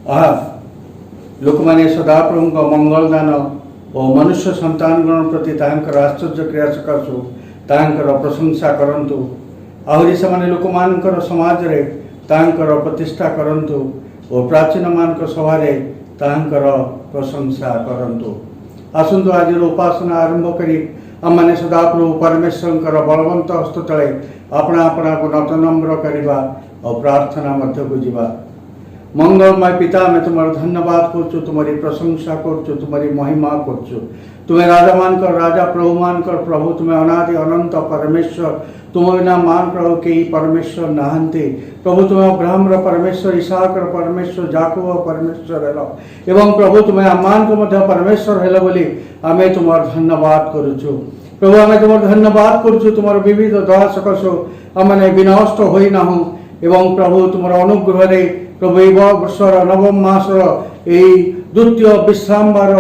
लोक मैंने सदाप्रभु मंगल दान और मनुष्य संतान गण प्रति तांकर आश्चर्य क्रिया सकाशु तांकर प्रशंसा करंतु आहरी से लोक मानकर समाज रे तांकर प्रतिष्ठा करंतु और प्राचीन मानक सभा तांकर प्रशंसा करंतु। आसंतु आज उपासना आरंभ करी आम सदाप्रभु परमेश्वर बलवंत हस्त तले अपना अपना को नतनम्र करवा और प्रार्थना मध्य को जीवा। मंगलमय पिता मैं तुम्हारा धन्यवाद करछु, तुम्हारी प्रशंसा करछु, तुम्हारी महिमा करछु। तुम्हें राजा मानकर राजा, प्रभु मानकर प्रभु, तुम्हें अनादि अनंत परमेश्वर, तुम बिना मान प्रभु के परमेश्वर नहांते। प्रभु तुम्हें अब्राहम परमेश्वर, इसहाक परमेश्वर, जाकब परमेश्वर हेल एवं प्रभु तुम्हें आमान को मध्य परमेश्वर हेल बोली आमे तुम्हार धन्यवाद करुछु। प्रभु आमे तुम्हार धन्यवाद करुछु, तुम्हार विविध दया सकाशु आमने विनष्ट होई नाहु एवं प्रभु तुम्हार अनुग्रह रे प्रभु वर्षर नवम मासर यही द्वितीय विश्रामवार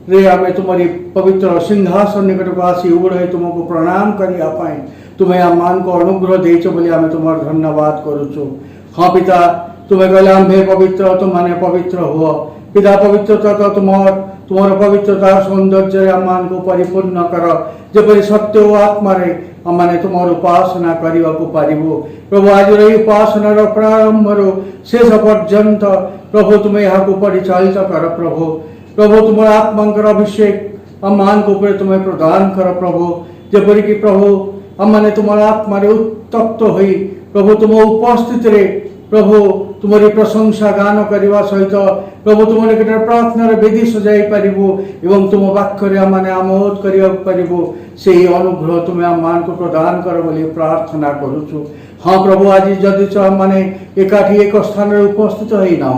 रे आमे तुम्हारी पवित्र सिंहासन निकट को आसी उगड़े तुमको प्रणाम करिया पाए तुम्हें आमान को अनुग्रह देच बोली आमे तुम्हार धन्यवाद करुछु। हाँ पिता तुम्हें कहले आम्भे पवित्र तुम माने पवित्र हो पिता पवित्रता तो तुम्हार पवित्रता सौंदर्य आमान को परिपूर्ण कर जपरी सत्य ओ आत्मा रे आमने तुम्हार उपासना करने को पारिबो। प्रभु आज रही उपासनार प्रारंभ शेष पर्यंत प्रभु तुम्हें यहाँ को परिचालित कर प्रभु। प्रभु तुम्हारा आत्मांकर अभिषेक आमान को तुम्हें प्रदान कर प्रभु जपरी कि प्रभु आमने तुम्हारा आत्मा उत्तप्त हुई प्रभु तुम उपस्थित रे प्रभु तुम्हारी प्रशंसा गान करने सहित प्रभु तुम निकट प्रार्थना बेदी सजाई पारिबो एवं तुम वाक्य आमने आमोद करिबो से अनुग्रह तुम्हें आमान को प्रदान कर बोली प्रार्थना करुछु। हाँ प्रभु आज जदि आमने एकाठी एक स्थान उपस्थित होई ना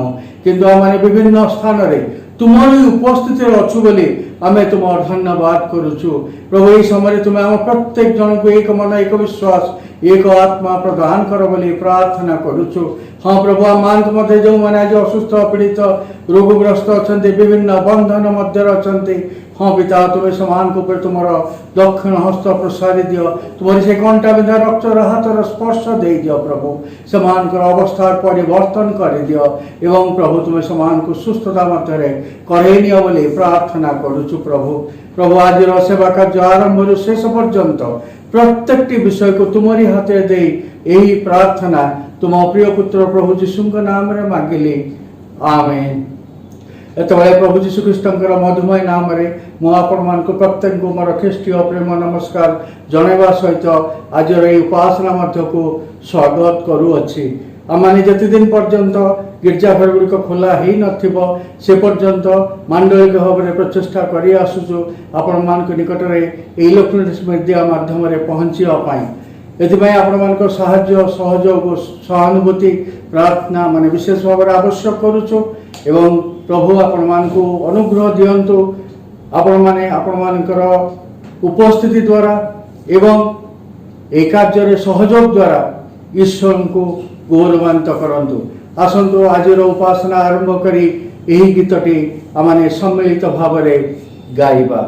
किंतु आमने विभिन्न स्थान रे तुम्हारी उपस्थित अच्छु बोली आमे तुम धन्यवाद करुछु। प्रभु ये समय तुम्हें आम प्रत्येक जन को एक मन एक विश्वास एक आत्मा प्रदान कर बोली प्रार्थना करुछु। हाँ प्रभु आमान मध्य जो मैंने आज असुस्थ पीड़ित रोगग्रस्त अच्छा विभिन्न बंधन मध्य अच्छा हाँ पिता तुम्हें समान को तुम दक्षिण हस्त प्रसारी दियो तुम्हारी से कंटा विधा रक्तर हाथर स्पर्श दे दियो प्रभु समान अवस्था परिवर्तन कर दियो एवं प्रभु तुम्हें समान को सुस्थता मध्य करे नियो बोली प्रार्थना करुछु। प्रभु प्रभु आज सेवा कार्य आरंभ शेष पर्यंत प्रत्येक विषय को तुम्हारी हाथ दे यही प्रार्थना तुम प्रिय पुत्र प्रभु जीशु नाम रे मांगिली आमेन। एतबेले प्रभु जीशु ख्रीष्टर मधुमय नाम रे मुझे प्रत्येक को मोर ख्रीष्टीय प्रेम नमस्कार जनवा सहित आज उपासना मध्य को स्वागत करुअछि। आम जिते दिन पर्यंत गिरजाघर गुड़िक खोला ही नथिबो से पर्यंत मांडलिक भाव में प्रचेषा कर आसुचु आपण मान निकट में इलेक्ट्रोनिक्स मीडिया माध्यम पहुँचापी एथपाई आपण साहाय्य सहयोग सहानुभूति प्रार्थना माने विशेष भाव में आवश्यक करुचु एवं प्रभु आपण मान को अनुग्रह दियंतु आपण माने आपण मानकर उपस्थिति द्वारा एवं ए कार्य सहयोग द्वारा ईश्वर को गौरवान्वित करंतु। आसंतु आज उपासना आरंभ करी यही गीतटी आमने सम्मिलित भाव में गाइबा।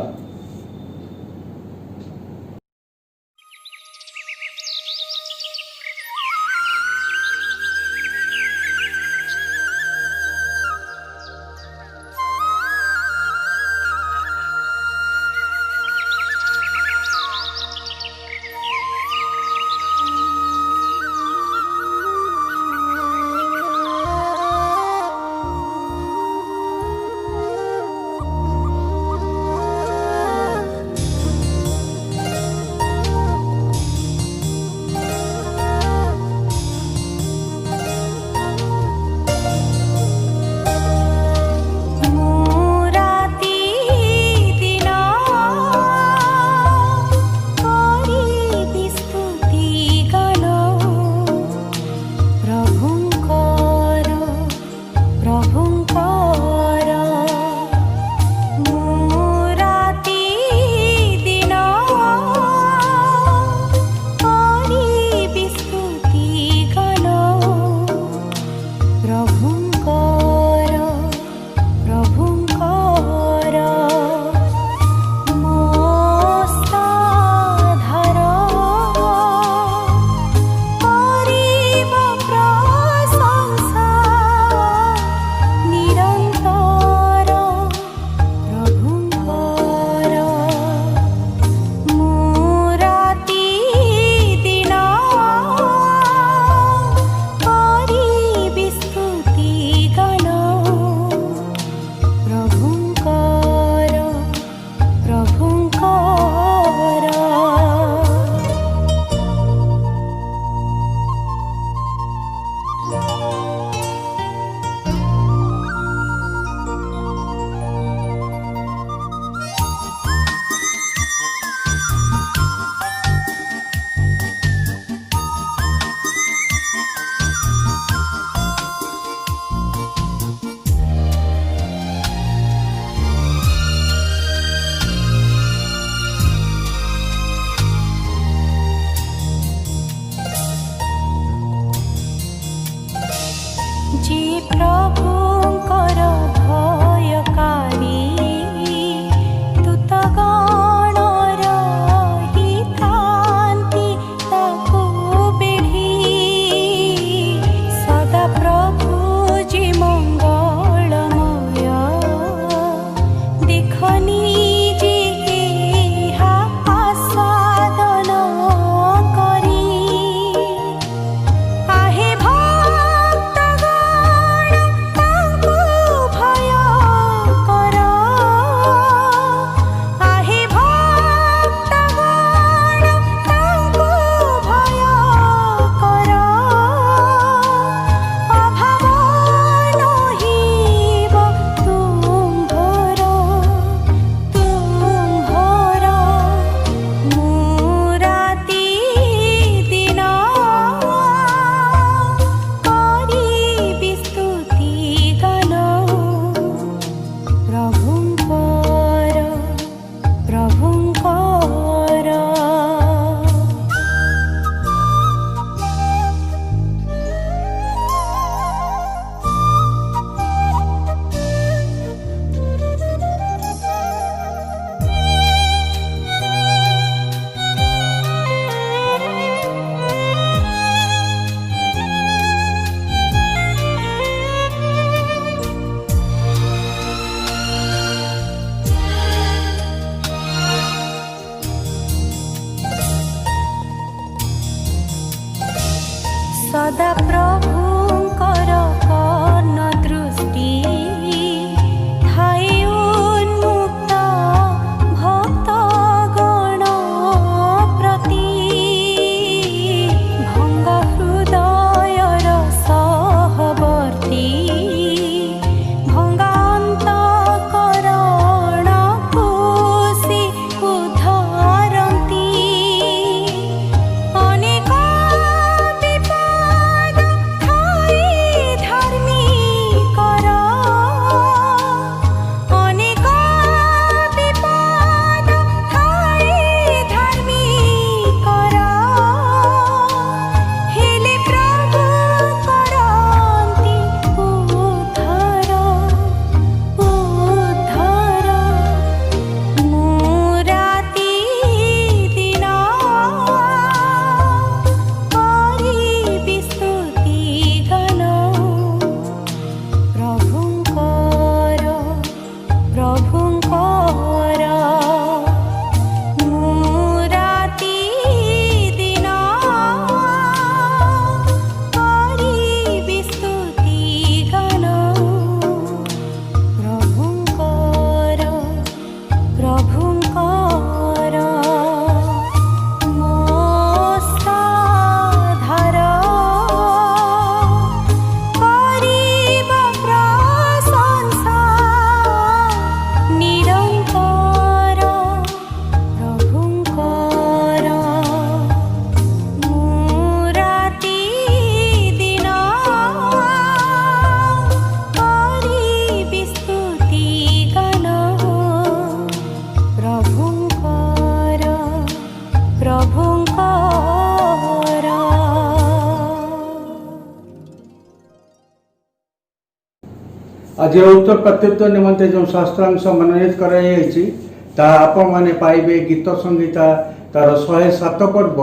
आज उत्तर प्रत्युत्तर निमंते जो शास्त्रांश मनोनीत करा आपण मैंने पाइबे गीत संगीता तार 107 पर्व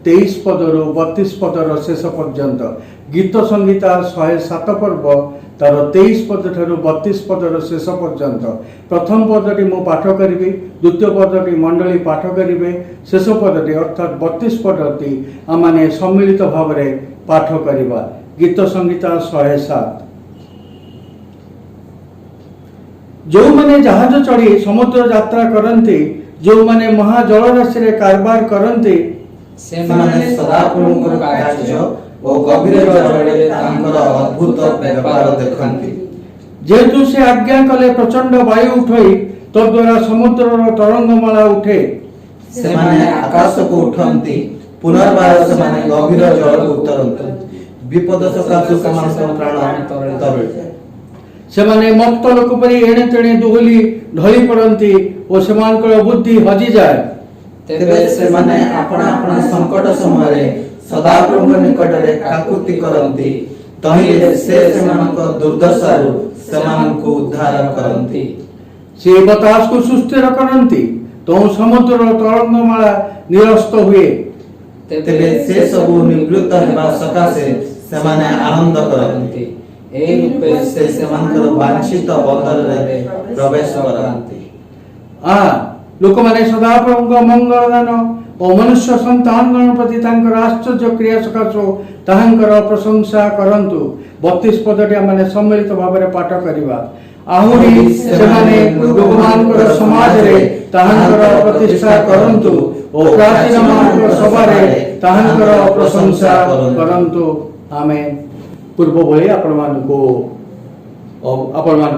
23 पदर 32 पदर शेष पर्यंत गीत संगीता 107 पर्व तार 23 पद ठार 32 पदर शेष पर्यंत प्रथम पदटी मु पाठ करी द्वितीय पदटी मंडली पाठ करेंगे शेष पदटी अर्थात 32 पदटी आम सम्मिलित भाव में पाठ करवा गीत संगीता 107। जो मैंने जहाज चढ़ी समुद्र यात्रा करते जो मैंने महाजल राशि रे कारबार करते सदाप्रभुଙ୍କର କାର୍ଯ୍ୟ ଓ ଗଭୀର ଜଳରେ ତାଙ୍କର ଅଦ୍ଭୁତ ବ୍ୟବହାର ଦେଖନ୍ତି। जेहेतु से आज्ञा कले प्रचंड वायु उठई तद्वारा समुद्रर तरंगमाला उठे ସେମାନେ ଆକାଶକୁ ଉଠନ୍ତି ପୁନର୍ବାର ସେମାନେ ଗଭୀର ଜଳକୁ ଉତରନ୍ତି ବିପଦ ସକାଶୁ ସେମାନଙ୍କ ପ୍ରାଣ ତରଳି सेमाने मक्त लोक परी एणे तेणे दोहली ढली पड़ती और सेमानकर बुद्धि हजि जाए तेबे सेमाने अपना अपना संकट समय सदाप्रभु निकटरे काकुति करନ୍ତି तहिले से सेमानक दुर्दशारु सेमानकु उद्धार करନ୍ତି से बतास को सुस्थिर करନ୍ତି तो समुद्र तरंगमाला निरस्त हुए तेबे से सबु निवृत्त हेबा सकाशे सेमाने आनंद करନ୍ତି ए रूपे से सेमानकर वांछित बंदर रे प्रवेश करନ୍ତି लोक माने सदा प्रभु मंगल दान और मनुष्य संतान गण प्रति तांकर आश्चर्य क्रिया सकाशो तांकर प्रशंसा करंतु 32 पदटी माने सम्मिलित भाव में पाठ करवा आहुरी सेमाने लोकमानकर समाज रे तांकर प्रतिष्ठा करंतु और प्राचीन मानकर सभा रे तांकर प्रशंसा करंतु आमेन। पूर्व भाई आपण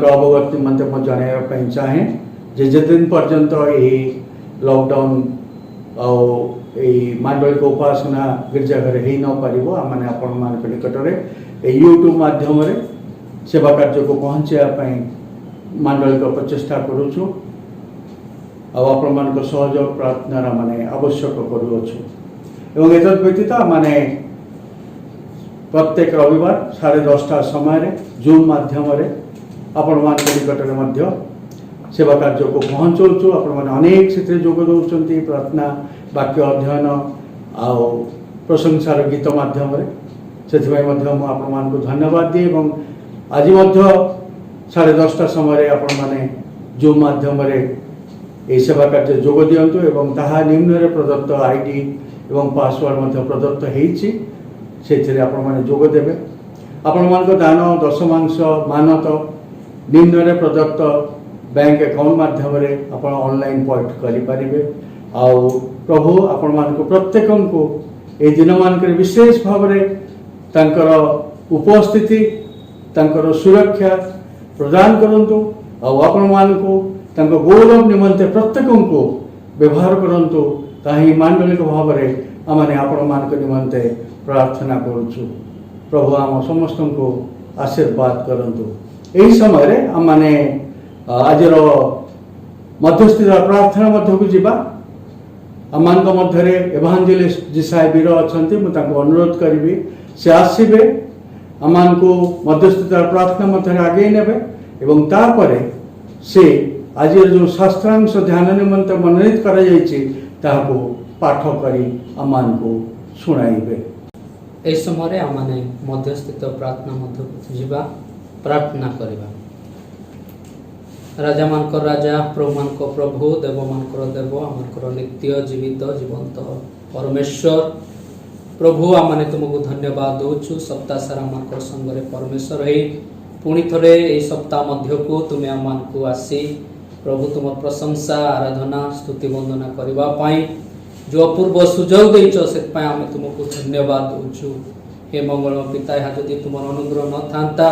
अवगत निमंते जन चाहे जे दिन पर्यंत यही लॉकडाउन मांडलिक उपासना गिरजाघर हो न पार आम आपण निकट में यूट्यूब माध्यम सेवा कार्य को पहुँचापी मांडलिक प्रचेषा करुचु आपण सहयोग प्रार्थना माने आवश्यक करुचु एत व्यतीत माने प्रत्येक रविवार 10:30 समय जूम माध्यम आपण निकट में सेवा कार्य को पहुँचाऊँ आपण अनेक से जोग दौरान प्रार्थना वाक्य अध्ययन आ प्रशंसार गीत माध्यम से आपण धन्यवाद दिए आज 10:30 समय आपण मैंने जूम माध्यम सेवा कार्य जोग दिंतु एवं ताहा निम्न प्रदत्त आईडी एवं पासवर्ड प्रदत्त होती से आपण मैंने जोग देवे आपण दान दशमांश मानत निम्न प्रदत्त बैंक अकाउंट माध्यम आप ऑनलाइन पॉइंट करें आउ प्रभु आपण मानक प्रत्येक को ए दिन मानक विशेष भाव में उपस्थिति सुरक्षा प्रदान करंतु आपण मानक गौरव निमंते प्रत्येक को व्यवहार करंतु ताही मांडलिक भाव में आमने आपण मानक निमंते प्रार्थना करुचु प्रभु आम समस्त को आशीर्वाद करंतु। यही समय आम माने आज मध्यस्थित प्रार्थना मध्य को जीवा आम मध्य एवांजेलिस्ट जिसाई वीर अच्छा मुझे अनुरोध करी से आसबे आम को मध्यस्थित प्रार्थना मध्य आगे ने तापर से आज जो शास्त्रांश ध्यान निमंते मनोनीत कर पाठ करी आम को शुणाइबे। ए समय आमने मध्यस्थित प्रार्थना मध्य को जीवा प्रार्थना करबा। राजा मानकर राजा प्रभु मानक प्रभु देव मानकर देव आमकर नित्य जीवित जीवंत परमेश्वर प्रभु आमने तुमको धन्यवाद दौचु सप्ताह सारा आमकर संगे परमेश्वर है पुणी थे यही सप्ताह मध्य को तुम्हें आम को आसी प्रभु तुम प्रशंसा आराधना स्तुति वंदना करने जो अपूर्व सुजोग देच से आम तुमको धन्यवाद दौचु हे मंगल पिता यहाँ जदि तुम अनुग्रह न था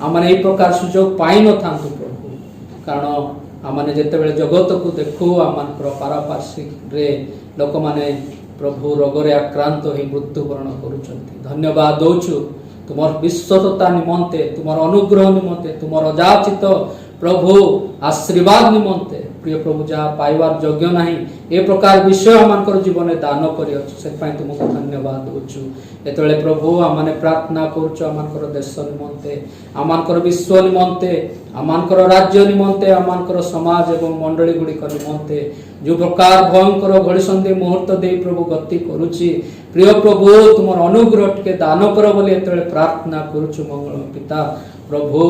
आमने यही प्रकार सुजोग पाई न था प्रभु कारण आमने जिते जगत को देखू आम पारापार्श्विक लोक मैंने प्रभु रोगरे आक्रांत हो मृत्युवरण करुँच धन्यवाद दौचु तुम विश्वसता निमंते तुम अनुग्रह निमंते तुम अजाचित प्रभु आशीर्वाद निमंते प्रिय प्रभु जहाँ पाइबार योग्य नहीं ए प्रकार विषय आम जीवन दान कर तुमको धन्यवाद दौचु ये प्रभु आमने प्रार्थना करुचु आमर देश निमंते आमर विश्व निमंते आमर राज्य निमंते आमर समाज एवं मंडली गुड़िक निमंते जो प्रकार भयंकर घड़ीसंधि मुहूर्त दे प्रभु गति करुच्ची प्रिय प्रभु तुम अनुग्रह टे दान कर बोली प्रार्थना करुचु मंगल पिता प्रभु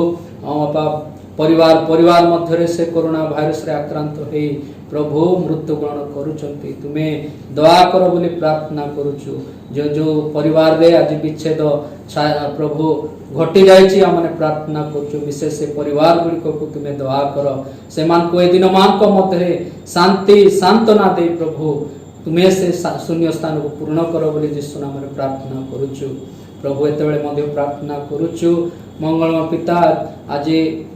परिवार परिवार मध्य से कोरोना भाइरस रे आक्रांत हो प्रभु मृत्युवरण करुचंती तुम्हें दया कर बोली प्रार्थना करुचु जो जो परिवार रे आज विच्छेद प्रभु घटी जाइए आमने प्रार्थना करुचु विशेष परिवार गुड़िक को तुम्हें दया कर से दिन मान मध्य शांति सांत्वना दे प्रभु तुम्हें से शून्य स्थान को पूर्ण कर बोली यीशु नाम प्रार्थना करुचु प्रभु ये प्रार्थना करुचु मंगलमय पिता आज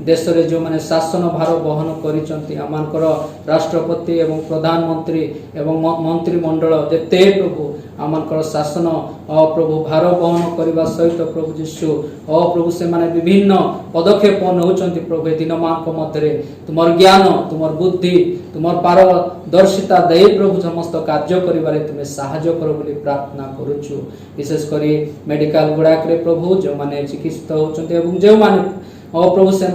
देश रे जो माने शासन भार बहन करिसंती आमानकर राष्ट्रपति एवं प्रधानमंत्री एवं मंत्रिमंडल जेते प्रभु आमानकर शासन प्रभु भार बहन करने सहित प्रभु यीशु प्रभु से माने विभिन्न पदक्षेप नौचंती प्रभु ए दिन मानक मध्य तुमर ज्ञान तुमर बुद्धि तुमर पारदर्शिता दे प्रभु समस्त कार्य करिबारे तुमे सहायता कर बोली प्रार्थना करुचु विशेष करी मेडिकल गुड़ाक प्रभु जो माने चिकित्सित होचंती एवं जो माने प्रभु से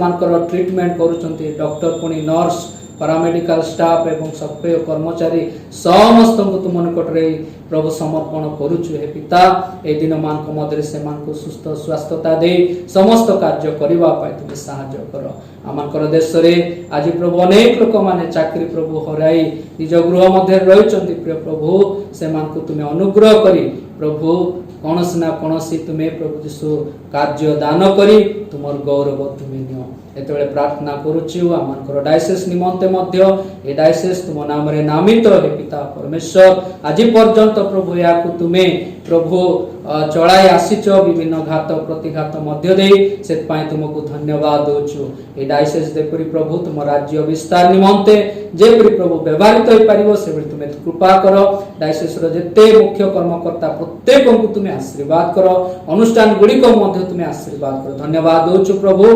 ट्रीटमेंट करुचंती डॉक्टर पुणी नर्स पारामेडिकल स्टाफ एवं सक्रिय कर्मचारी समस्त को तुम निकट रे प्रभु समर्पण करुचु हे पिता ए दिन मानक मध्य से सुस्थ स्वास्थ्यता दे समस्त कार्य करबा पाई तुम सहायता कर आमकर देश रे आज प्रभु अनेक लोक माने चाकरी प्रभु हराई निज गृह मध्य रहिचंती प्रिय प्रभु से तुम अनुग्रह करी प्रभु कौन ना कौन तुम्हें प्रभु यीशु कार्य दान करी तुमर गौरव तुम्हें नियो एतबेले प्रार्थना करुचु आमकर डायसिस निमंते मध्य ए डायसिस तुम नाम रे नामित हे पिता परमेश्वर आज पर्यंत प्रभु या तुम्हें प्रभु चलाई आसीच विभिन्न घात प्रतिघात मध्य दे से तुमको धन्यवाद दौचु ए डायसिस जेपरी प्रभु तुम राज्य विस्तार निमंते जेपरी प्रभु व्यवहारित हो पारिबो से तुम्हें कृपा कर डायसिस रो जेते मुख्य कर्मकर्ता प्रत्येक को तुम्हें आशीर्वाद कर अनुष्ठान गुड़िक मध्य तुम्हें आशीर्वाद कर धन्यवाद दौचु प्रभु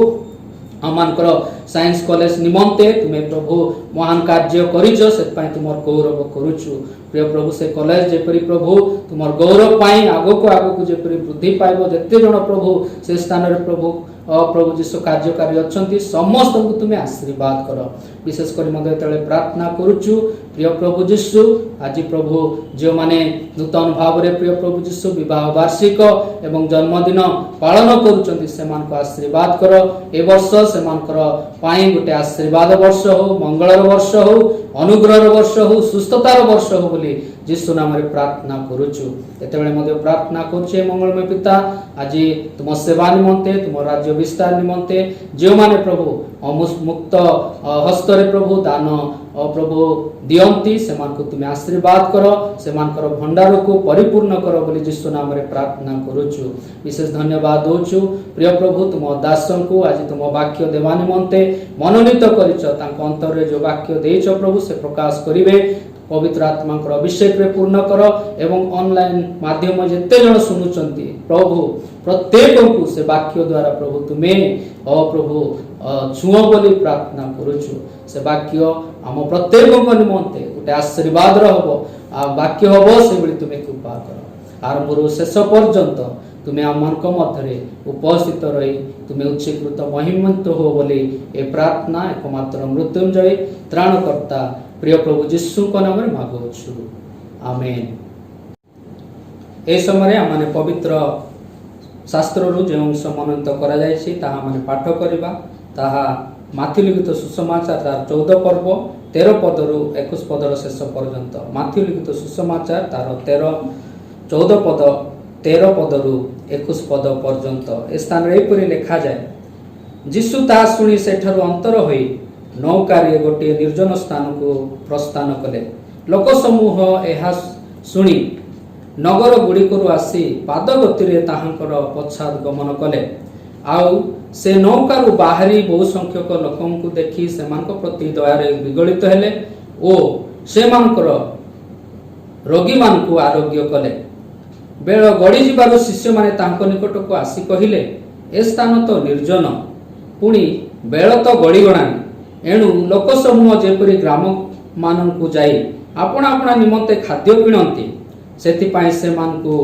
आमकर साइंस कॉलेज निमंते तुम्हें प्रभु महान कार्य करिछ से तुमर गौरव करुचु प्रिय प्रभु से कॉलेज जेपरी प्रभु तुमर गौरव पाई आगो को जेपरी वृद्धि पाइबो जेते जण प्रभु से स्थान रे प्रभु प्रभु यीशु कार्यकारी अच्छी समस्त को तुम्हें आशीर्वाद कर विशेष कर प्रार्थना करुचु प्रिय प्रभु यीशु आज प्रभु जो माने नूतन भाव रे प्रिय प्रभु यीशु विवाह वार्षिक एवं जन्मदिन पालन करुचंती सेमानक आशीर्वाद कर ए वर्ष सेमानकर पाई गोटे आशीर्वाद वर्ष हो मंगलर वर्ष हो अनुग्रहर वर्ष हो सुस्थतार वर्ष हो बोली यीशु नाम रे प्रार्थना करुचु एतेबेले प्रार्थना करुचे मंगलमय पिता आज तुम सेवा निमंते तुम राज्य विस्तार निमंते जो माने प्रभु मुक्त हस्त रे प्रभु दान प्रभु दियंती सेमानकु तुम आशीर्वाद कर सेमानकर भंडार को परिपूर्ण कर बोली यीशु नाम रे प्रार्थना करुचु विशेष धन्यवाद दौचु प्रिय प्रभु तुम दासन को आज तुम वाक्य देवा निमंते मनोनीत करिछ तांको अंतर रे जो वाक्य देइछ प्रभु से प्रकाश करिवे पवित्र आत्मा अभिषेक रे पूर्ण कर एवं ऑनलाइन माध्यम जेते जण सुनुचंती प्रभु प्रत्येक को से वाक्य द्वारा प्रभु तुम्हें प्रभु छुओ बोली प्रार्थना करुचु से वाक्य आम प्रत्येक निमंते गोटे आशीर्वाद रहो वाक्य हम से तुम्हें कृपा कर आरंभ शेष पर्यंत तुम्हें आम मध्य उपस्थित रही तुम्हें उच्चीकृत महिमंत हो बोली ए प्रार्थना एकमात्र मृत्युंजय त्राणकर्ता प्रिय प्रभु यीशु नाम मागुछु आमेन। ए समय आम पवित्र शास्त्र जो अंश मनोनीत करा पाठ करवा ताहा ମାଥ୍ୟୁ ଲିଖିତ ସୁସମାଚାର ତାର 14 ପର୍ବ 13 ପଦରୁ 21 ପଦର ଶେଷ ପର୍ଯ୍ୟନ୍ତ। ମାଥ୍ୟୁ ଲିଖିତ ସୁସମାଚାର ତାର 14 ପଦ 13 ପଦରୁ 21 ପଦ ପର୍ଯ୍ୟନ୍ତ। ଏ ସ୍ଥାନରେ ଏପରି ଲେଖାଯାଏ, ଯୀଶୁ ତାହା ଶୁଣି ସେଠାରୁ ଅନ୍ତର ହୋଇ ନୌକାରେ ଗୋଟିଏ ନିର୍ଜନ ସ୍ଥାନକୁ ପ୍ରସ୍ଥାନ କଲେ। ଲୋକ ସମୂହ ଏହା ଶୁଣି ନଗର ଗୁଡ଼ିକରୁ ଆସି ପାଦ ଗତିରେ ତାହାଙ୍କର ପଶ୍ଚାତ ଗମନ କଲେ। ଆଉ ସେ ନୌକାରୁ ବାହାରି ବହୁ ସଂଖ୍ୟକ ଲୋକଙ୍କୁ ଦେଖି ସେମାନଙ୍କ ପ୍ରତି ଦୟାରେ ବିଗଳିତ ହେଲେ ଓ ସେମାନଙ୍କର ରୋଗୀମାନଙ୍କୁ ଆରୋଗ୍ୟ କଲେ। ବେଳ ଗଡ଼ିଯିବାରୁ ଶିଷ୍ୟମାନେ ତାଙ୍କ ନିକଟକୁ ଆସି କହିଲେ, ଏ ସ୍ଥାନ ତ ନିର୍ଜନ, ପୁଣି ବେଳ ତ ଗଡ଼ିଗଲାଣି। ଏଣୁ ଲୋକ ସମୂହ ଯେପରି ଗ୍ରାମମାନଙ୍କୁ ଯାଇ ଆପଣା ଆପଣା ନିମନ୍ତେ ଖାଦ୍ୟ କିଣନ୍ତି, ସେଥିପାଇଁ ସେମାନଙ୍କୁ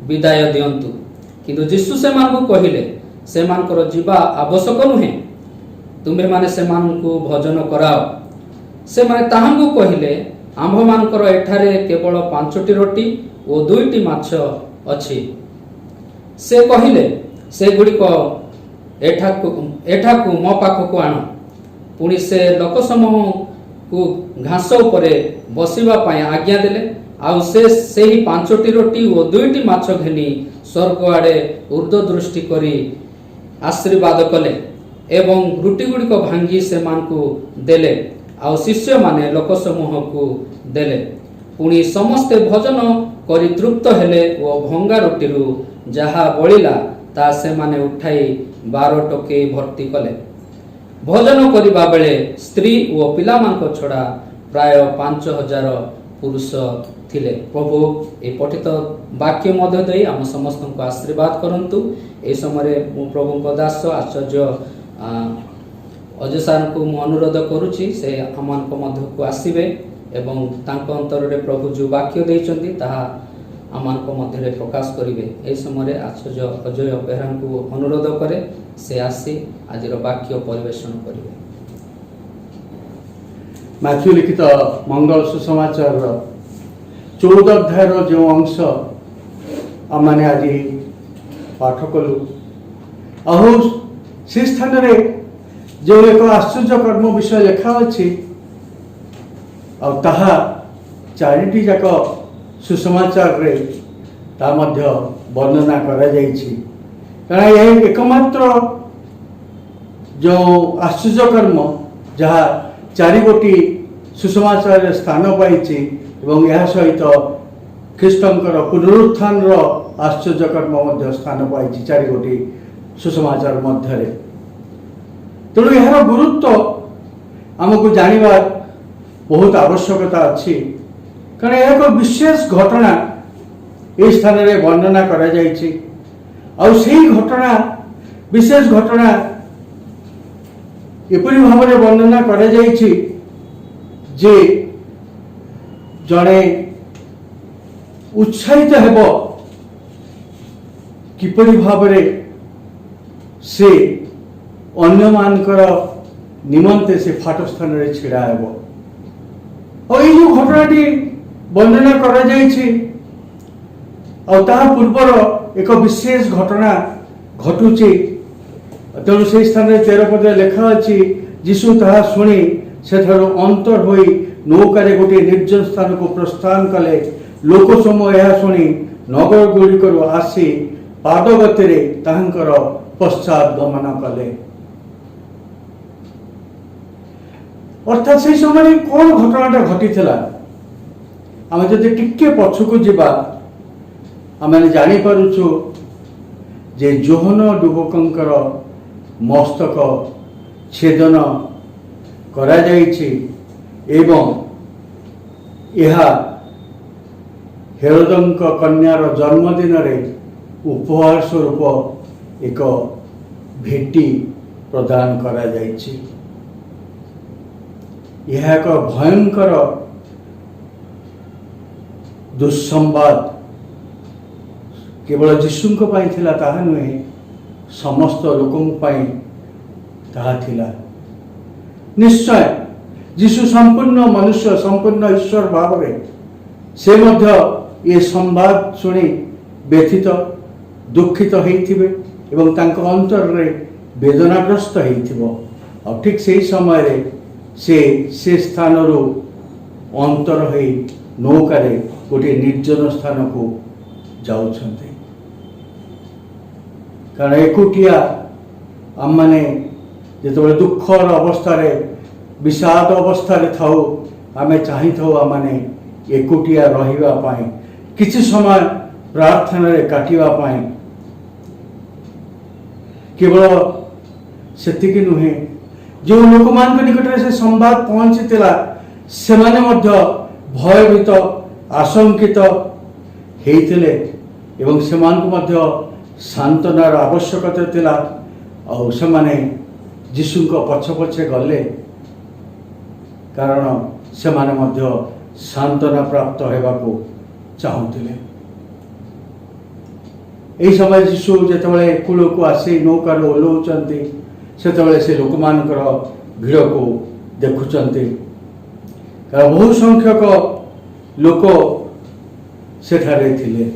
ବିଦାୟ ଦିଅନ୍ତୁ। କିନ୍ତୁ ଯୀଶୁ ସେମାନଙ୍କୁ କହିଲେ, ସେମାନଙ୍କର ଯିବା ଆବଶ୍ୟକ ନୁହେଁ, ତୁମ୍ଭେମାନେ ସେମାନଙ୍କୁ ଭୋଜନ କରାଅ। ସେମାନେ ତାହାଙ୍କୁ କହିଲେ, ଆମ୍ଭମାନଙ୍କର ଏଠାରେ କେବଳ 5ଟି ରୋଟି ଓ 2ଟି ମାଛ ଅଛି। ସେ କହିଲେ, ସେଗୁଡ଼ିକ ଏଠାକୁ ମୋ ପାଖକୁ ଆଣ। ପୁଣି ସେ ଲୋକ ସମୂହକୁ ଘାସ ଉପରେ ବସିବା ପାଇଁ ଆଜ୍ଞା ଦେଲେ। ଆଉ ସେ ସେହି 5ଟି ରୋଟି ଓ 2ଟି ମାଛ ଘେନି ସ୍ୱର୍ଗ ଆଡ଼େ ଉର୍ଦ୍ଧ୍ୱ ଦୃଷ୍ଟି କରି ଆଶୀର୍ବାଦ କଲେ ଏବଂ ରୁଟି ଗୁଡ଼ିକ ଭାଙ୍ଗି ସେମାନଙ୍କୁ ଦେଲେ। ଆଉ ଶିଷ୍ୟମାନେ ଲୋକ ସମୂହକୁ ଦେଲେ। ପୁଣି ସମସ୍ତେ ଭୋଜନ କରି ତୃପ୍ତ ହେଲେ ଓ ଭଙ୍ଗା ରୁଟିରୁ ଯାହା ବଳିଲା ତାହା ସେମାନେ ଉଠାଇ 12 ଟୋକେଇ ଭର୍ତ୍ତି କଲେ। ଭୋଜନ କରିବା ବେଳେ ସ୍ତ୍ରୀ ଓ ପିଲାମାନଙ୍କ ଛଡ଼ା ପ୍ରାୟ 5000 ପୁରୁଷ ଥିଲେ। ପ୍ରଭୁ ଏ ପଠିତ ବାକ୍ୟ ମଧ୍ୟ ଦେଇ ଆମ ସମସ୍ତଙ୍କୁ ଆଶୀର୍ବାଦ କରନ୍ତୁ। ଏହି ସମୟରେ ମୁଁ ପ୍ରଭୁଙ୍କ ଦାସ ଆଚାର୍ଯ୍ୟ ଅଜୟ ସାର୍ଙ୍କୁ ମୁଁ ଅନୁରୋଧ କରୁଛି, ସେ ଆମମାନଙ୍କ ମଧ୍ୟକୁ ଆସିବେ ଏବଂ ତାଙ୍କ ଅନ୍ତରରେ ପ୍ରଭୁ ଯେଉଁ ବାକ୍ୟ ଦେଇଛନ୍ତି ତାହା ଆମମାନଙ୍କ ମଧ୍ୟରେ ପ୍ରକାଶ କରିବେ। ଏହି ସମୟରେ ଆଚାର୍ଯ୍ୟ ଅଜୟ ବେହେରାଙ୍କୁ ଅନୁରୋଧ କରେ, ସେ ଆସି ଆଜିର ବାକ୍ୟ ପରିବେଷଣ କରିବେ। ମାଥ୍ୟୁ ଲିଖିତ ମଙ୍ଗଳ ସୁସମାଚାରର 14 ଅଧ୍ୟାୟର ଯେଉଁ ଅଂଶ ଆମମାନେ ଆଜି ପାଠ କଲୁ, ଆଉ ସେ ସ୍ଥାନରେ ଯେଉଁ ଏକ ଆଶ୍ଚର୍ଯ୍ୟ କର୍ମ ବିଷୟ ଲେଖା ଅଛି, ଆଉ ତାହା 4ଟି ଯାକ ସୁସମାଚାରରେ ତା ମଧ୍ୟ ବର୍ଣ୍ଣନା କରାଯାଇଛି। କାରଣ ଏ ଏକମାତ୍ର ଯେଉଁ ଆଶ୍ଚର୍ଯ୍ୟ କର୍ମ ଯାହା 4ଗୋଟି ସୁସମାଚାରରେ ସ୍ଥାନ ପାଇଛି ଏବଂ ଏହା ସହିତ ଖ୍ରୀଷ୍ଟଙ୍କର ପୁନରୁତ୍ଥାନର ଆଶ୍ଚର୍ଯ୍ୟ କର୍ମ ମଧ୍ୟ ସ୍ଥାନ ପାଇଛି 4ଗୋଟି ସୁସମାଚାର ମଧ୍ୟରେ। ତେଣୁ ଏହାର ଗୁରୁତ୍ୱ ଆମକୁ ଜାଣିବା ବହୁତ ଆବଶ୍ୟକତା ଅଛି। କାରଣ ଏହା ଏକ ବିଶେଷ ଘଟଣା ଏହି ସ୍ଥାନରେ ବର୍ଣ୍ଣନା କରାଯାଇଛି। ଆଉ ସେହି ଘଟଣା ବିଶେଷ ଘଟଣା ଏପରି ଭାବରେ ବର୍ଣ୍ଣନା କରାଯାଇଛି ଯେ ଜଣେ ଉତ୍ସାହିତ ହେବ କିପରି ଭାବରେ ସେ ଅନ୍ୟମାନଙ୍କର ନିମନ୍ତେ ସେ ଫାଟ ସ୍ଥାନରେ ଛିଡ଼ା ହେବ। ଆଉ ଏଇ ଯେଉଁ ଘଟଣାଟି ବର୍ଣ୍ଣନା କରାଯାଇଛି, ଆଉ ତାହା ପୂର୍ବର ଏକ ବିଶେଷ ଘଟଣା ଘଟୁଛି। ତେଣୁ ସେହି ସ୍ଥାନରେ 13 ପଦରେ ଲେଖା ଅଛି, ଯୀଶୁ ତାହା ଶୁଣି ସେଠାରୁ ଅନ୍ତର ହୋଇ ନୌକାରେ ଗୋଟିଏ ନିର୍ଜନ ସ୍ଥାନକୁ ପ୍ରସ୍ଥାନ କଲେ। ଲୋକ ସମୂହ ଏହା ଶୁଣି ନଗର ଗୁଡ଼ିକରୁ ଆସି ପାଦ ଗତିରେ ତାହାଙ୍କର ପଶ୍ଚାତ ଗମନ କଲେ। ଅର୍ଥାତ୍ ସେହି ସମୟରେ କ'ଣ ଘଟଣାଟା ଘଟିଥିଲା, ଆମେ ଯଦି ଟିକେ ପଛକୁ ଯିବା ଆମେ ଜାଣିପାରୁଛୁ ଯେ ଯୋହନ ଡୁବକଙ୍କର ମସ୍ତକ ଛେଦନ କରାଯାଇଛି ଏବଂ ଏହା ହେରୋଦଙ୍କ କନ୍ୟାର ଜନ୍ମଦିନରେ ଉପହାର ସ୍ୱରୂପ ଏକ ଭେଟି ପ୍ରଦାନ କରାଯାଇଛି। ଏହା ଏକ ଭୟଙ୍କର ଦୁଃସମ୍ବାଦ କେବଳ ଯୀଶୁଙ୍କ ପାଇଁ ଥିଲା ତାହା ନୁହେଁ, ସମସ୍ତ ଲୋକଙ୍କ ପାଇଁ ତାହା ଥିଲା। ନିଶ୍ଚୟ ଯୀଶୁ ସମ୍ପୂର୍ଣ୍ଣ ମନୁଷ୍ୟ, ସମ୍ପୂର୍ଣ୍ଣ ଈଶ୍ୱର ଭାବରେ ସେ ମଧ୍ୟ ଏ ସମ୍ବାଦ ଶୁଣି ବ୍ୟଥିତ ଦୁଃଖିତ ହେଇଥିବେ ଏବଂ ତାଙ୍କ ଅନ୍ତରରେ ବେଦନାଗ୍ରସ୍ତ ହେଇଥିବ। और ठीक से समय से स्थान अंतर हो नौकार गोटे निर्जन स्थान को जाउछन्ते कारण एकुटिया आम मैंने जो दुखर अवस्था विषाद अवस्था थाऊ आम चाही था आम मैंने एकुटिया रही किसी समय प्रार्थना काटिवाई केवल सेतिकी नुहे जो लोक मान निकट से संवाद पहुंची से भयभीत आशंकित होते एवं से सांत्वनार आवश्यकता थिला और से जीशु पछ पछे गले कारण से सांत्वना प्राप्त होगा चाहूले यही समय जीशु जिते कूल को आसी नौकार ओह्लाउंट से लोक मानकर भीड़ को देखुंट कारण बहु संख्यक लोक सेठारे थिले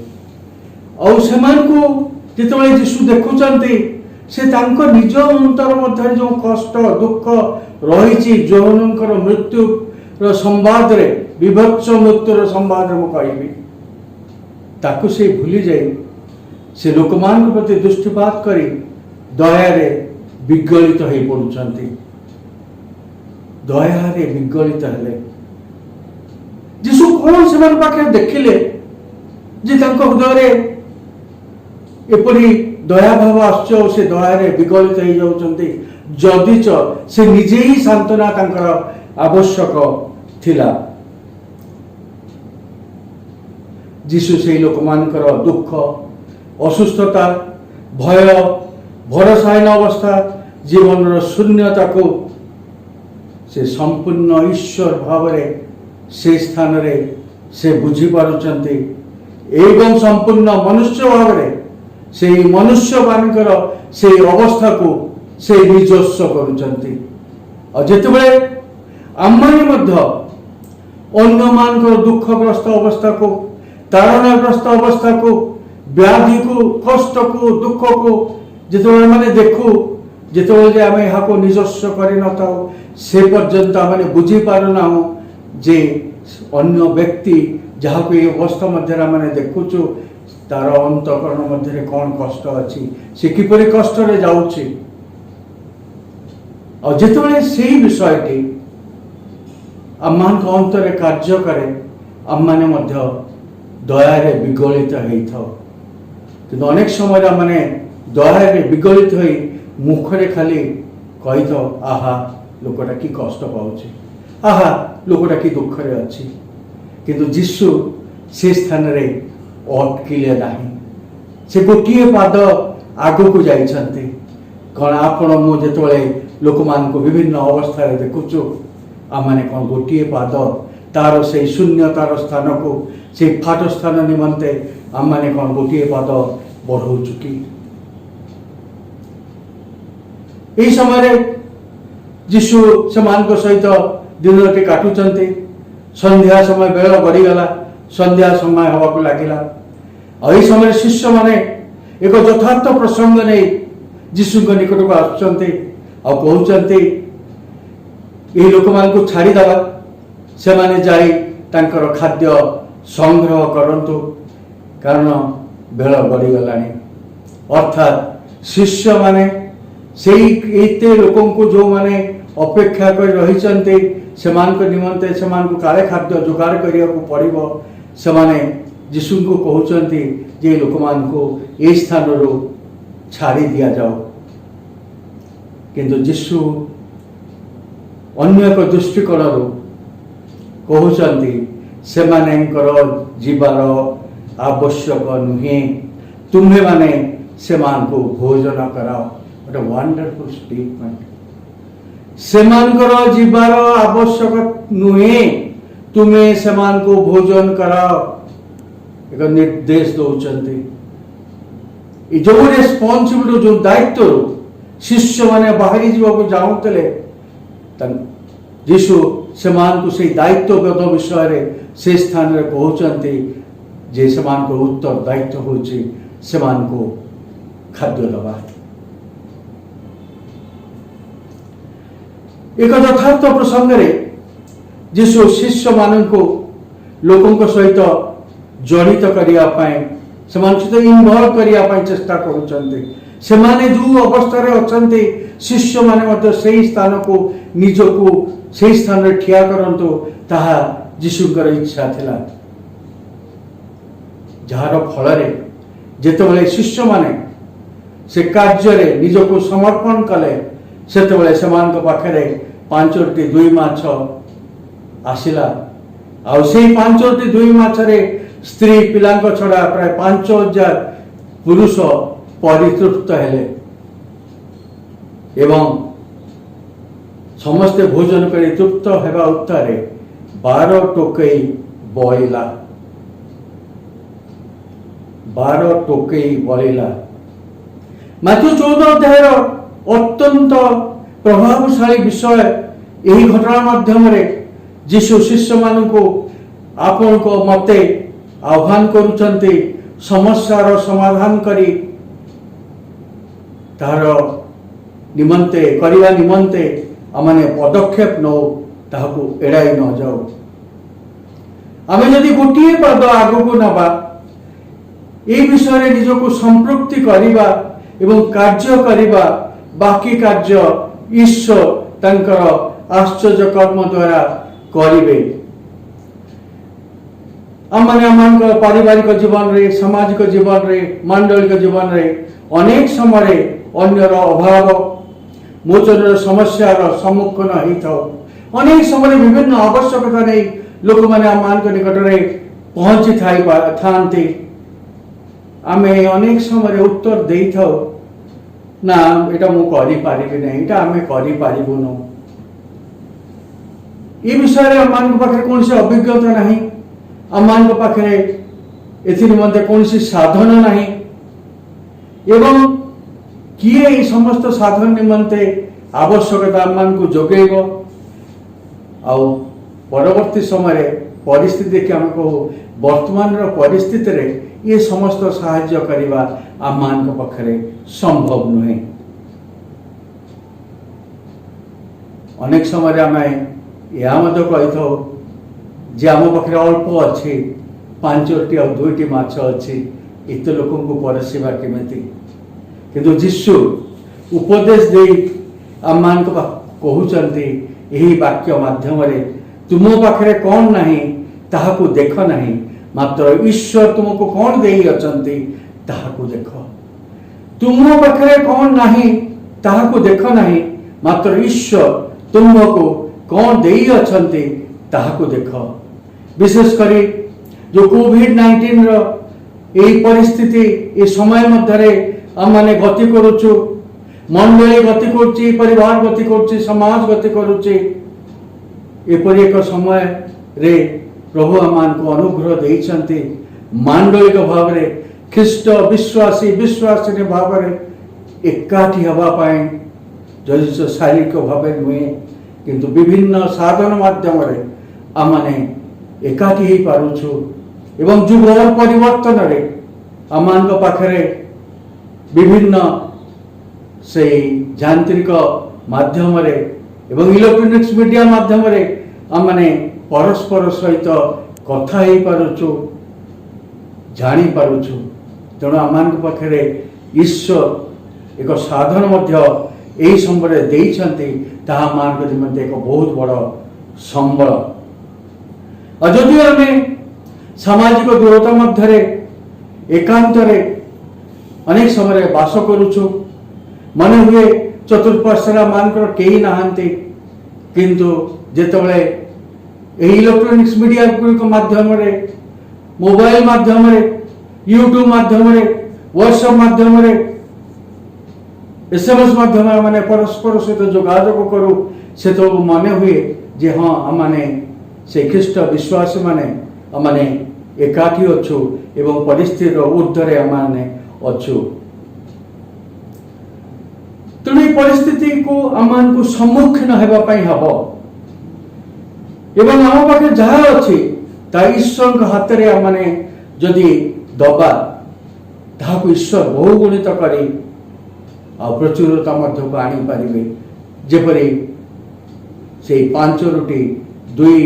और जिते जीशु देखुंट से निज अंतर मध्य जो कष्ट दुख रही जौनकर मृत्यु संवाद विभत्स मृत्युर संवाद मुझे ताकू से भूली जाए से लोक मान प्रति दृष्टिपात करी दयारे विगलित हो पड़ुंट दयारे विगलित हेले जीशु कौन से पाखे देखिले जे हृदय एपरी दया भाव आश्चर्य से दयारे विगलित हो जाउछन्ति जदिच से निजे ही सांत्वना तांकर आवश्यक थिला जीशु से लोक मानकर दुख असुस्थता भय भरोसाहीन अवस्था जीवन शून्यता को से संपूर्ण ईश्वर भाव से स्थान से बुझी पारुचंती एवं संपूर्ण मनुष्य भाव से मनुष्य मानकर से अवस्था को से निजस्व करुचंती और जितेबले आमने अन्य मानकर दुखग्रस्त अवस्था को ताड़नाग्रस्त अवस्था को व्याधि को कष्ट को दुख को जिते मैंने देखू जिते आम यहाँ निजस्व कर से पर्यंत आम बुझी पारना जे अन्य व्यक्ति जहाँ को ये अवस्था मध्य मैंने देखुचु तार अंतकरण मध्य कौन कष्ट अच्छी से किपरि कष्ट जाऊँच और जिते से विषयटी आम अंतर कार्य करे आम मैंने दयारे विगलित होता कि अनेक समय मैंने दयारे विगलित हो मुखरे खाली कही था आहा लोकटा कि कष्ट पाऊँच आहा लोकटा कि दुखरे अच्छी किंतु जीशु से स्थान रे अटकिले नहीं से गोटे पाद आग को जाइछन्ते कौन आपण मुझे लोक मान को विभिन्न अवस्था देखुचु आम मैंने कौन गोटे पाद तार से शून्यतार स्थान को से फाट स्थान निमंते आम मैंने कौन गोटे पाद बढ़ाऊ कि यही समय जीशु से सहित दिन काटुचंती संध्या समय बेल गड़ीगला संध्या समय हवा को लगिला और यही समय शिष्य माने एक यथार्थ प्रसंग नहीं जीशु निकट को आसुचंती और कहते ये लोक मान को छाड़ीदवा से माने जाई तांकर खाद्य संग्रह करंतु कारण बेल गड़ीगलानी अर्थात शिष्य माने से लोक जो माने अपेक्षा कर रही से निमंते से काले खाद्य जोगाड़ करने को पड़ो से जीशु को कहते जे लोक मान को ये स्थान छाड़ी दि जाओ किंतु जीशु अन्य एक दृष्टिकोण कहते से जीवार आवश्यक नुहे तुम्हें माने से भोजन कराओ गोटे वंडरफुल स्टेटमेंट से जीवार आवश्यक नुहे तुम्हें से भोजन कराओ एक निर्देश दौरान जो रेस्पॉन्सिबिलिटी जो दायित्व शिष्य माने बाहरी जावाक जाऊले जीशु से दायित्वगत विषय से स्थान में कहते जे से उत्तर दायित्व हो खाद्य दबा एक यथार्थ प्रसंग रे जीशु शिष्य मानू लोकों सहित जड़ित करने सहित इनवल्व करने चेष्टा करुँचे जो अवस्था अच्छा शिष्य माने से स्थान को निजको से स्थान ठिया करंतु ताहा जीशुकर इच्छा थिला जार फल जितेबाला शिष्य माने से कार्य निजको समर्पण कले से पाखे 5टी 2 माछ आसिला आ से 5टी 2 माछरे स्त्री पिला छड़ा प्राय 5000 पुरुष परितृप्त हेले एवं समस्ते भोजन कर तृप्त हेबा उत्तारे 12 टोकई बळिला 12 टोकई बळिला माथ्यू 14 अध्याय अत्यंत प्रभावशाली विषय यही घटना माध्यम जीशु शिष्य मानू आपण को मते आह्वान करुचंती समस्यार समाधान करी तार निमंते करिवा निमंते आमने पदक्षेप नौ ताहाकू एड़ाई न जाऊ आमे जदि गोटे पद आगको नबा ए विषय निजको संपृक्ति करिवा एवं कार्य करिवा बाकी कार्य ईश्वर तंकर आश्चर्य कर्म द्वारा करिवे आमने आम पारिवारिक जीवन रे सामाजिक जीवन रे मांडलिक जीवन रे अनेक समय अन्यर अभाव मोचन समस्यार सम्मुखीन होता अनेक समय विभिन्न आवश्यकता नहीं लोक मैंने आम निकट में पहुंची था आमे अनेक समय उत्तर दे था ना एटा मु करि पारिबि नै एटा आमे करि पारिबुनु ए विषय रे आमान पाखे कौन से अभिज्ञता नहीं आमान पाखे एथि निमंते कौन से साधन नहीं एवं किए ए समस्त साधन निमंते आवश्यकता आमान को जोगेबो आ परवर्ती समय परिस्थिति के हमको वर्तमान रो परिस्थिति रे ये समस्त साहाय्य करिवा आमान पाखे संभव नुहे अनेक समय आम या कही था जे आम पाखे अल्प अच्छी 5टी और 2टी माछ अच्छी एत लोक परसिवा केमिति किंतु जीशु उपदेश दे आम कहते यही वाक्य माध्यम तुम पाखे कौन नहीं ताहाकू देख नहीं मात्र ईश्वर तुमको कौन दे अचंती ताहाकू देख तुम पाखे कौन नहीं ताहाकू देख नहीं मात्र ईश्वर तुमको कौन दे अचंती ताहाकू देख विशेष करी जो कोविड-19 रो यही परिस्थिति ये समय मध्य आम मैंने गति करुचु मंडली गति करुच्ची परिवार गति करुच्ची समाज गति करुच्ची एपरी एक समय रे प्रभु आमान को अनुग्रह देइछंती मांडलिक भाव रे ख्रीष्ट विश्वासी विश्वासी भाव रे एकाठी हवा पाए जदि शारीरिक भाव नुहे किंतु विभिन्न साधन माध्यम रे आमाने एकाठी ही पारुछु एवं जुग परिवर्तन रे आमान पाखरे विभिन्न से यांत्रिक माध्यम रे एवं इलेक्ट्रॉनिक्स मीडिया माध्यम रे आमाने परस्पर सहित कथा ही पारुछु जानी पारुछु तेणु आमान पाखरे ईश्वर एक साधन मध्य यही समय देइछंती ताहा मान निमंते एक बहुत बड़ संबल अजदि आमे सामाजिक दूरता मध्य एकांत अनेक समय बास करुछु मन हुए चतुर्पार्श्वर मानकर कई नहांती किंतु जेतबले इलेक्ट्रॉनिक्स मीडिया गुड़िक माध्यम मोबाइल माध्यम यूट्यूब माध्यम व्हाट्सएप माध्यम एसएमएस माध्यम माने परस्पर सहित जोगाजोग करू से तो मन हुए जे हाँ आमने से ख्रीष्ट विश्वासी माने आमने एकाठी अच्छु एवं परिस्थिति ऊर्ध्वे आमने अच्छु तेणु परिस्थिति को आमान को सम्मुखीन होगापाई हम एवं आम पाखे जहाँ अच्छी ईश्वर हाथ में आमने जदि दबा ताहाकू ईश्वर बहुगुणित करी प्रचुरता मध्य को आनी पारे जेपरी से 5 रोटी 2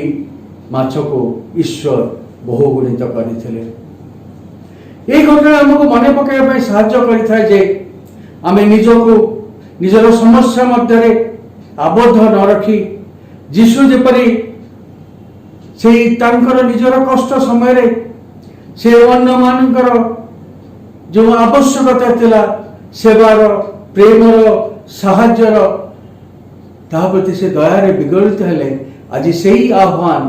माछ को ईश्वर बहुगुणित करथिले। এই ঘটনা আমাকে মনে পকাইবা পাই সাহায্য করিথায় যে আমি নিজকে নিজের সমস্যা মধ্যে আবদ্ধ ন রাখি যিশু যেপরি সেই তাঙ্কর নিজের কষ্ট সময়ে সে অন্য মানকর যে আবশ্যকতা ଥିଲା সেবার প্রেমর সাহায্যর তা প্রতি সে দয়ারে বিগলিত হেলে আজি সেই আহ্বান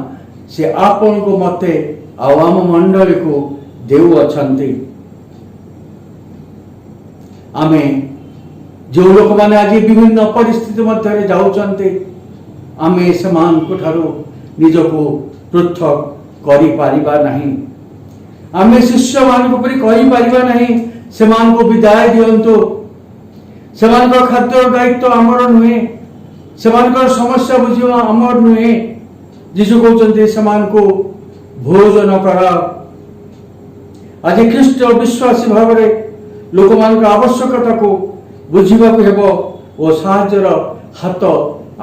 সে আপনকু মতে ଆଉ ଆମ ମଣ୍ଡଳୀକୁ ଦେଉଅଛନ୍ତି। ଆମେ ଯେଉଁ ଲୋକମାନେ ଆଜି ବିଭିନ୍ନ ପରିସ୍ଥିତି ମଧ୍ୟରେ ଯାଉଛନ୍ତି ଆମେ ସେମାନଙ୍କ ଠାରୁ ନିଜକୁ ପୃଥକ କରିପାରିବା ନାହିଁ। ଆମେ ଶିଷ୍ୟମାନଙ୍କ ପରି କହିପାରିବା ନାହିଁ ସେମାନଙ୍କୁ ବିଦାୟ ଦିଅନ୍ତୁ, ସେମାନଙ୍କର ଖାଦ୍ୟ ଦାୟିତ୍ୱ ଆମର ନୁହେଁ, ସେମାନଙ୍କର ସମସ୍ୟା ବୁଝିବା ଆମର ନୁହେଁ। ଯୀଶୁ କହୁଛନ୍ତି ସେମାନଙ୍କୁ ଭୋଜନ କର। ଆଜି ଖ୍ରୀଷ୍ଟ ବିଶ୍ୱାସୀ ଭାବରେ ଲୋକମାନଙ୍କ ଆବଶ୍ୟକତାକୁ ବୁଝିବାକୁ ହେବ ଓ ସାହାଯ୍ୟର ହାତ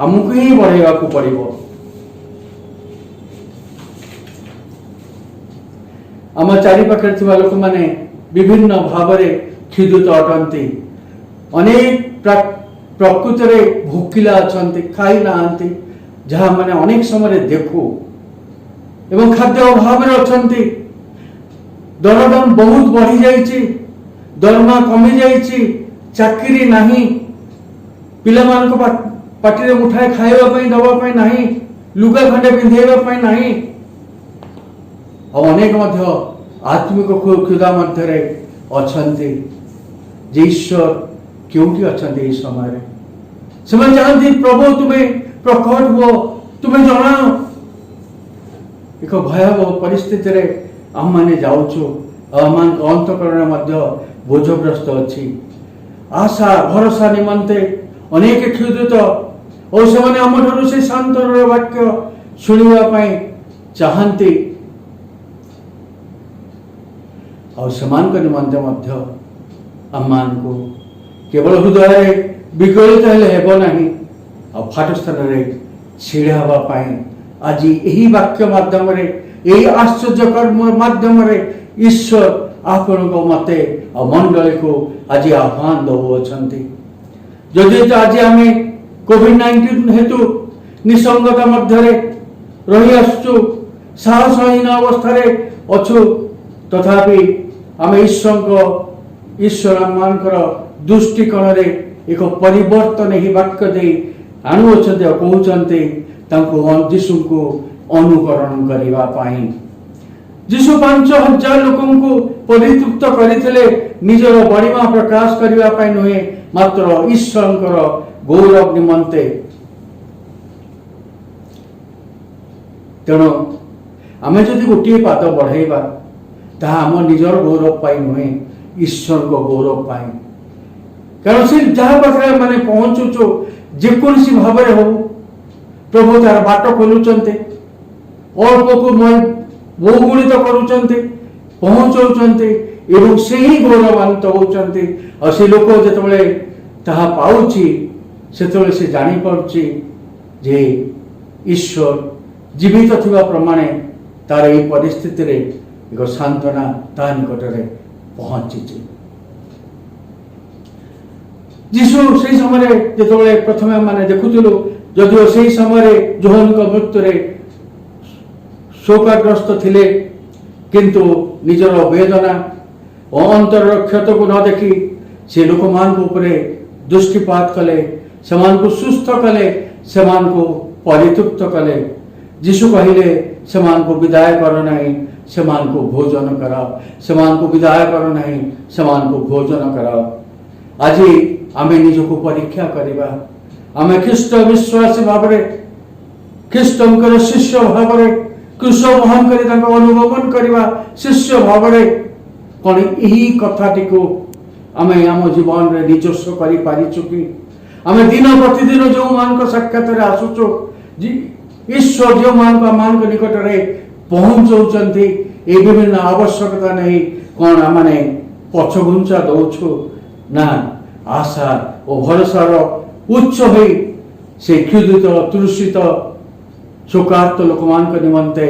ଆମକୁ ହିଁ ବଢ଼ାଇବାକୁ ପଡ଼ିବ। ଆମ ଚାରିପାଖରେ ଥିବା ଲୋକମାନେ ବିଭିନ୍ନ ଭାବରେ କ୍ଷୁଧିତ ଅଟନ୍ତି। ଅନେକ ପ୍ରକୃତରେ ଭୋକିଲା ଅଛନ୍ତି, ଖାଇ ନାହାନ୍ତି, ଯାହା ମାନେ ଅନେକ ସମୟରେ ଦେଖୁ ଏବଂ ଖାଦ୍ୟ ଅଭାବରେ ଅଛନ୍ତି। ଦରଦାମ ବହୁତ ବଢି ଯାଇଛି, ଦରମା କମି ଯାଇଛି, ଚାକିରି ନାହିଁ, ପିଲାମାନଙ୍କ ପାଟିରେ ମୁଠାଏ ଖାଇବା ପାଇଁ ଦେବା ପାଇଁ ନାହିଁ, ଲୁଗା ଖଣ୍ଡେ ପିନ୍ଧେଇବା ପାଇଁ ନାହିଁ। ଆଉ ଅନେକ ମଧ୍ୟ ଆତ୍ମିକ କ୍ଷୁଧା ମଧ୍ୟରେ ଅଛନ୍ତି ଯେ ଈଶ୍ୱର କେଉଁଠି ଅଛନ୍ତି ଏହି ସମୟରେ। ସେମାନେ ଚାହାନ୍ତି ପ୍ରଭୁ ତୁମେ ପ୍ରକଟ ହୁଅ, ତୁମେ ଜଣାଅ। ଏକ ଭୟାବହ ପରିସ୍ଥିତିରେ ଆମମାନେ ଯାଉଛୁ ଆଉ ଆମମାନଙ୍କ ଅନ୍ତଃକରଣ ମଧ୍ୟ ବୋଝଗ୍ରସ୍ତ ଅଛି। ଆଶା ଭରସା ନିମନ୍ତେ ଅନେକ କ୍ଷୁଧିତ ଓ ସେମାନେ ଆମଠାରୁ ସେ ଶାନ୍ତର ବାକ୍ୟ ଶୁଣିବା ପାଇଁ ଚାହାନ୍ତି। ଆଉ ସେମାନଙ୍କ ନିମନ୍ତେ ମଧ୍ୟ ଆମମାନଙ୍କୁ କେବଳ ହୃଦୟରେ ବିଗଳିତ ହେଲେ ହେବ ନାହିଁ, ଆଉ ଫାଟ ସ୍ଥାନରେ ଛିଡ଼ା ହେବା ପାଇଁ ଆଜି ଏହି ବାକ୍ୟ ମାଧ୍ୟମରେ, ଏହି ଆଶ୍ଚର୍ଯ୍ୟ କର୍ମ ମାଧ୍ୟମରେ ଈଶ୍ୱର ଆପଣଙ୍କ ମତେ ଆଉ ମଣ୍ଡଳୀକୁ ଆଜି ଆହ୍ୱାନ ଦେଉଅଛନ୍ତି। ଯଦି ଆଜି ଆମେ କୋଭିଡ-19 ହେତୁ ନିସଙ୍ଗତା ମଧ୍ୟରେ ରହି ଆସୁଛୁ, ସାହସହୀନ ଅବସ୍ଥାରେ ଅଛୁ, ତଥାପି ଆମେ ଈଶ୍ୱର ମାନଙ୍କର ଦୃଷ୍ଟିକୋଣରେ ଏକ ପରିବର୍ତ୍ତନ ଏହି ବାକ୍ୟ ଦେଇ ଆଣୁଅଛନ୍ତି ଆଉ କହୁଛନ୍ତି ତାଙ୍କୁ ଯୀଶୁଙ୍କୁ ଅନୁକରଣ କରିବା ପାଇଁ। ଯୀଶୁ 5,000 ଲୋକଙ୍କୁ ପରିତୃପ୍ତ କରିଥିଲେ ନିଜର ବଡ଼ିମା ପ୍ରକାଶ କରିବା ପାଇଁ ନୁହେଁ, ମାତ୍ର ଈଶ୍ୱରଙ୍କର ଗୌରବ ନିମନ୍ତେ। ତେଣୁ ଆମେ ଯଦି ଗୋଟିଏ ପାଦ ବଢ଼ାଇବା ତାହା ଆମ ନିଜର ଗୌରବ ପାଇଁ ନୁହେଁ, ଈଶ୍ୱରଙ୍କ ଗୌରବ ପାଇଁ। କାରଣ ସେ ଯାହା ପାଖରେ ମାନେ ପହଞ୍ଚୁଛୁ ଯେକୌଣସି ଭାବରେ ହଉ, ପ୍ରଭୁ ତାର ବାଟ ଖୋଲୁଛନ୍ତି, ଅଳ୍ପକୁ ବହୁଗୁଣିତ କରୁଛନ୍ତି, ପହଞ୍ଚଉଛନ୍ତି ଏବଂ ସେହି ଗୌରବାନ୍ୱିତ ହେଉଛନ୍ତି। ଆଉ ସେ ଲୋକ ଯେତେବେଳେ ତାହା ପାଉଛି ସେତେବେଳେ ସେ ଜାଣିପାରୁଛି ଯେ ଈଶ୍ୱର ଜୀବିତ ଥିବା ପ୍ରମାଣେ ତାର ଏହି ପରିସ୍ଥିତିରେ ଏକ ସାନ୍ତ୍ୱନା ତା ନିକଟରେ ପହଞ୍ଚିଛି। ଯୀଶୁ ସେହି ସମୟରେ ଯେତେବେଳେ ପ୍ରଥମେ ମାନେ ଦେଖୁଥିଲୁ, ଯଦିଓ ସେହି ସମୟରେ ଯୋହନଙ୍କ ମୃତ୍ୟୁରେ ଶୋକଗ୍ରସ୍ତ ଥିଲେ, କିନ୍ତୁ ନିଜର ବେଦନା ଓ ଅନ୍ତରର କ୍ଷତକୁ ନ ଦେଖି ସେ ଲୋକମାନଙ୍କ ଉପରେ ଦୃଷ୍ଟିପାତ କଲେ, ସେମାନଙ୍କୁ ସୁସ୍ଥ କଲେ, ସେମାନଙ୍କୁ ପରିତୃପ୍ତ କଲେ। ଯୀଶୁ କହିଲେ ସେମାନଙ୍କୁ ବିଦାୟ କର ନାହିଁ, ସେମାନଙ୍କୁ ଭୋଜନ କର। ସେମାନଙ୍କୁ ବିଦାୟ କର ନାହିଁ, ସେମାନଙ୍କୁ ଭୋଜନ କର। ଆଜି ଆମେ ନିଜକୁ ପରୀକ୍ଷା କରିବା। ଆମେ ଖ୍ରୀଷ୍ଟ ବିଶ୍ୱାସୀ ଭାବରେ, ଖ୍ରୀଷ୍ଟଙ୍କର ଶିଷ୍ୟ ଭାବରେ, କୃଷ୍ଣ ମହାନ କରି ତାଙ୍କ ଅନୁଗମନ କରିବା ଶିଷ୍ୟ ଭାବରେ କ'ଣ ଏହି କଥାଟିକୁ ଆମେ ଆମ ଜୀବନରେ ନିଜସ୍ୱ କରିପାରିଛୁ କି? ଆମେ ଦିନ ପ୍ରତିଦିନ ଯେଉଁମାନଙ୍କ ସାକ୍ଷାତରେ ଆସୁଛୁ, ଈଶ୍ୱର ଯେଉଁମାନଙ୍କ ନିକଟରେ ପହଞ୍ଚଉଛନ୍ତି, ଏ ବିଭିନ୍ନ ଆବଶ୍ୟକତା ନେଇ କ'ଣ ଆମେ ପଛଘୁଞ୍ଚା ଦଉଛୁ? ନା, ଆଶା ଓ ଭରସାର ଉଚ୍ଚ ହୋଇ से क्षुधित तृषित शोकार्त लोक मान निमंते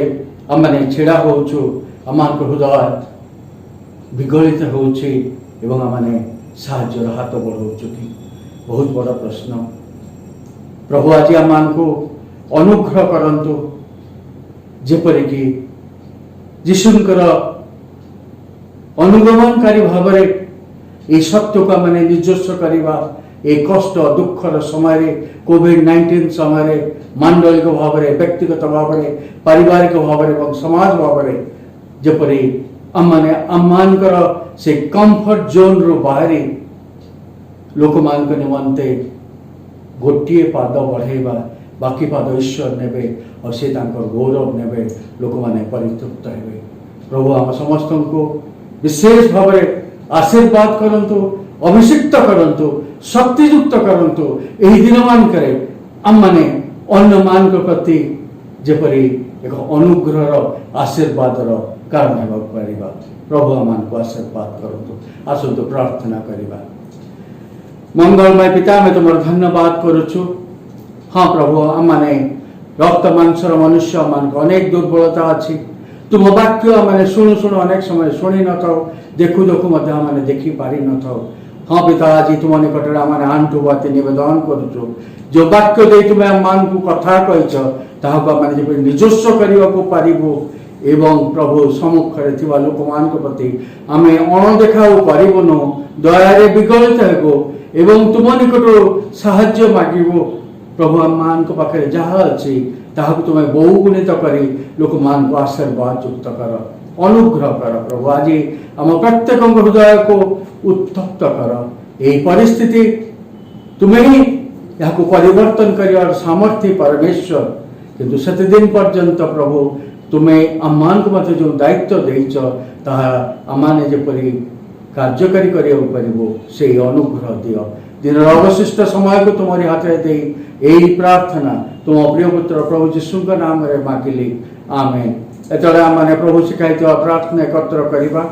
आमने छिड़ा होचु आम हृदय विगलित होची एवं आमने साहाय्यर हाथ बढ़ाऊँ कि बहुत बड़ा प्रश्न। प्रभु आज आम को अनुग्रह करंतु जेपरिक जीशुंकर अनुगमनकारी भाव ये सत्य को मैंने निजस्व करवा ये कष्ट दुखर समय कोविड-19 समय मांडलिक भाव व्यक्तिगत भाव पारिवारिक भाव समाज भाव जपरी आमर से कंफर्ट जोन रु बाहरी लोक मान निमंते गोटे पाद बढ़ेबा बाकी पाद ईश्वर नेबे और से गौरव नेबे लोक माने परितृप्त हेबे। प्रभु आम समस्त को विशेष भाव आशीर्वाद करंतु अभिषिक्त करंतु शक्तियुक्त करंतु एही दिन मानकरे आम माने अन्य मान प्रति जेपरी एक अनुग्रह आशीर्वाद कारण होगा। प्रभु आम को आशीर्वाद करंतु। आसंतु प्रार्थना करिबा। मंगलमय पिता मैं तुम धन्यवाद करुछु। हाँ प्रभु आम माने रक्त मांसर मनुष्य मान अनेक दुर्बलता अच्छी तुम वाक्य मैंने शुणु शुणु अनेक समय शुणी न था देखु देखु मैंने देखी पारि न था। हाँ पिता आज तुम निकट आम आंटू बाती नवेदन करुचु जो वाक्य दे तुम्हें आम मान को कथा कही निजस्व करने को पारिबु एवं प्रभु सम्मुखें थिबा लोक मान प्रति आम अणदेखा पारिबुनु दयारे विगलित हेबु एवं तुम निकट साहाय्य मागिबु। प्रभु आम मान पाखे जहाँ अच्छी ताहाକୁ तुम बहुगुणित करी लोक मान को आशीर्वाद युक्त कर अनुग्रह कर। प्रभु आज आम प्रत्येक हृदय को उत्तप्त कर। यही परिस्थिति तुम्हें ही यहाँ को परिवर्तन कर सामर्थ्य परमेश्वर किंतु सेते दिन पर्यंत प्रभु तुम्हें आम मान को मत जो दायित्व देच ताहा आमाने जेपरी कार्यकारी करिबो से अनुग्रह दियो। दिन अवशिष्ट समय को तुम्हारी हाथ दे यही प्रार्थना तुम प्रिय पुत्र प्रभु जीशु नाम रे मागिली आमेन। एतले आमने प्रभु शिखाई प्रार्थना एकत्र करिबा।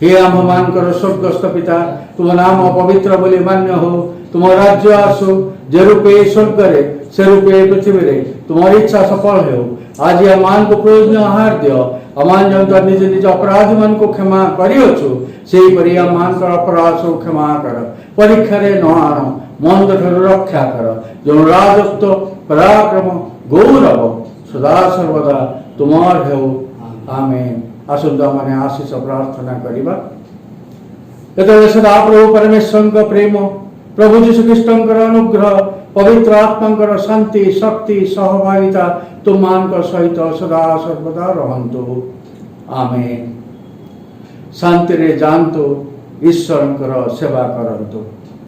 हे आम मानकर स्वर्गस्थ पिता तुम नाम पवित्र बोली मान्य हो तुम राज्य आसु जे रूपे स्वर्ग रे से रूपे पृथ्वी रे तुम्हारी इच्छा सफल हो। आज आमान को प्रयोजन आहार दियो आमान जो निज निज अपराधी मान को क्षमा करियोछु सेही परि आमान कर अपराध सब क्षमा कर परीक्षा रे न आनो मंद ठार रक्षा कर जो राजत्व पराक्रम गौरव सदा सर्वदा तुमार हो आमेन। आसंता माने आशीष प्रार्थना करिबा। एतले सदा प्रभु परमेश्वर प्रेम प्रभु जीशु ख्रीष्टर अनुग्रह पवित्र आत्मा शांति शक्ति सहभागिता तुम मान सहित सदा सर्वदा रहंतु आमेन। शांति रे जानतु ईश्वर सेवा करंतु।